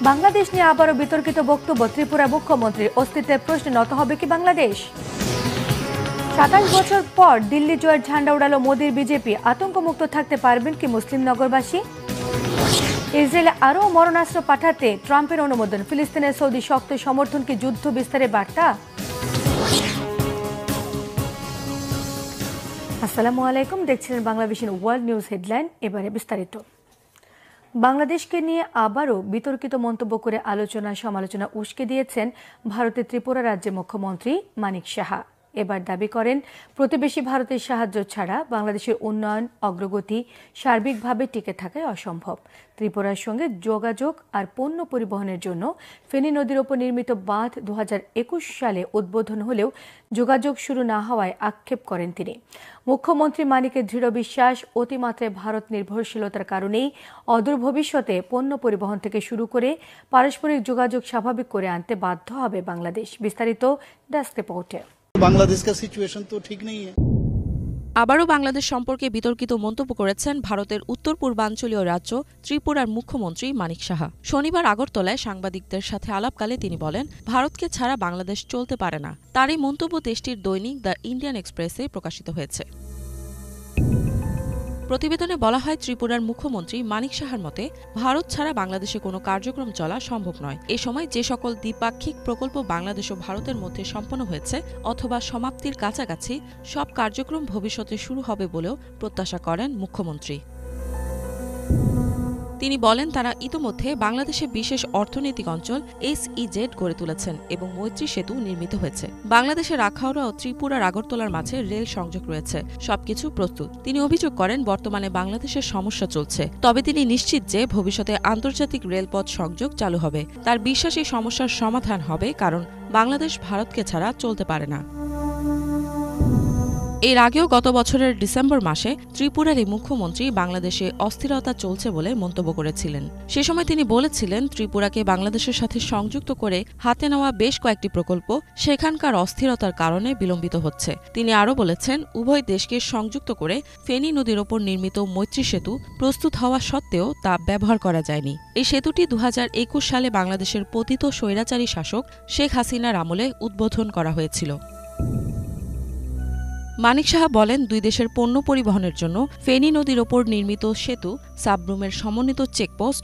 বাংলাদেশ নিয়ে আবারও বিতর্কিত বক্তব্য ত্রিপুরা মুখ্যমন্ত্রীর। অস্তিত্বের প্রশ্নে নত হবে কি বাংলাদেশ? ২৭ বছর পর দিল্লি জয়ের ঝান্ডা উড়ালো মোদির বিজেপি। আতঙ্কমুক্ত থাকতে পারবেন কি মুসলিম নগরবাসী? ইসরায়েলে আরও মরণাস্ত্র পাঠাতে ট্রাম্পের অনুমোদন। ফিলিস্তিনের সৌদি শক্ত সমর্থন কি যুদ্ধ বিস্তারের বার্তা? আসসালামু আলাইকুম, দেখছিলেন বাংলাদেশের ওয়ার্ল্ড নিউজ হেডলাইন। এবারে বিস্তারিত। বাংলাদেশকে নিয়ে আবারও বিতর্কিত মন্তব্য করে আলোচনা সমালোচনা উস্কে দিয়েছেন ভারতের ত্রিপুরা রাজ্যের মুখ্যমন্ত্রী মানিক সাহা। এবার দাবি করেন, প্রতিবেশী ভারতের সাহায্য ছাড়া বাংলাদেশের উন্নয়ন অগ্রগতি সার্বিকভাবে টিকে থাকাই অসম্ভব। ত্রিপুরার সঙ্গে যোগাযোগ আর পণ্য পরিবহনের জন্য ফেনী নদীর ওপর নির্মিত বাঁধ ২০২১ সালে উদ্বোধন হলেও যোগাযোগ শুরু না হওয়ায় আক্ষেপ করেন তিনি। মুখ্যমন্ত্রী মানিকের দৃঢ় বিশ্বাস, অতিমাত্রায় ভারত নির্ভরশীলতার কারণেই অদূর ভবিষ্যতে পণ্য পরিবহন থেকে শুরু করে পারস্পরিক যোগাযোগ স্বাভাবিক করে আনতে বাধ্য হবে বাংলাদেশ। বিস্তারিত ডেস্ক রিপোর্টে। বাংলাদেশ का सिचुएशन तो ठीक नहीं है। আবারও বাংলাদেশ সম্পর্কে বিতর্কিত মন্তব্য করেছেন ভারতের উত্তর পূর্বাঞ্চলীয় রাজ্য ত্রিপুরার মুখ্যমন্ত্রী মানিক সাহা। শনিবার আগরতলায় সাংবাদিকদের সাথে আলাপকালে তিনি বলেন, ভারতকে ছাড়া বাংলাদেশ চলতে পারে না। তার এই মন্তব্য দেশটির দৈনিক দ্য ইন্ডিয়ান এক্সপ্রেসে প্রকাশিত হয়েছে। প্রতিবেদনে বলা হয়, ত্রিপুরার মুখ্যমন্ত্রী মানিক সাহার মতে ভারত ছাড়া বাংলাদেশে কোনো কার্যক্রম চলা সম্ভব নয়। এ সময় যে সকল দ্বিপাক্ষিক প্রকল্প বাংলাদেশ ও ভারতের মধ্যে সম্পন্ন হয়েছে অথবা সমাপ্তির কাছাকাছি, সব কার্যক্রম ভবিষ্যতে শুরু হবে বলেও প্রত্যাশা করেন মুখ্যমন্ত্রী। তিনি বলেন, তারা ইতোমধ্যে বাংলাদেশে বিশেষ অর্থনৈতিক অঞ্চল SEZ গড়ে তুলেছেন এবং মৈত্রী সেতু নির্মিত হয়েছে। বাংলাদেশের আখাউড়া ও ত্রিপুরার আগরতলার মাঝে রেল সংযোগ রয়েছে, সবকিছু প্রস্তুত। তিনি অভিযোগ করেন, বর্তমানে বাংলাদেশের সমস্যা চলছে, তবে তিনি নিশ্চিত যে ভবিষ্যতে আন্তর্জাতিক রেলপথ সংযোগ চালু হবে। তার বিশ্বাস এই সমস্যার সমাধান হবে, কারণ বাংলাদেশ ভারতকে ছাড়া চলতে পারে না। এর আগেও গত বছরের ডিসেম্বর মাসে ত্রিপুরার এই মুখ্যমন্ত্রী বাংলাদেশে অস্থিরতা চলছে বলে মন্তব্য করেছিলেন। সে সময় তিনি বলেছিলেন, ত্রিপুরাকে বাংলাদেশের সাথে সংযুক্ত করে হাতে নেওয়া বেশ কয়েকটি প্রকল্প সেখানকার অস্থিরতার কারণে বিলম্বিত হচ্ছে। তিনি আরও বলেছেন, উভয় দেশকে সংযুক্ত করে ফেনী নদীর ওপর নির্মিত মৈত্রী সেতু প্রস্তুত হওয়া সত্ত্বেও তা ব্যবহার করা যায়নি। এই সেতুটি ২০২১ সালে বাংলাদেশের পতিত স্বৈরাচারী শাসক শেখ হাসিনার আমলে উদ্বোধন করা হয়েছিল। মানিক সাহা বলেন, দুই দেশের পণ্য পরিবহনের জন্য ফেনী নদীর ওপর নির্মিত সেতু, সাবরুমের সমন্বিত চেকপোস্ট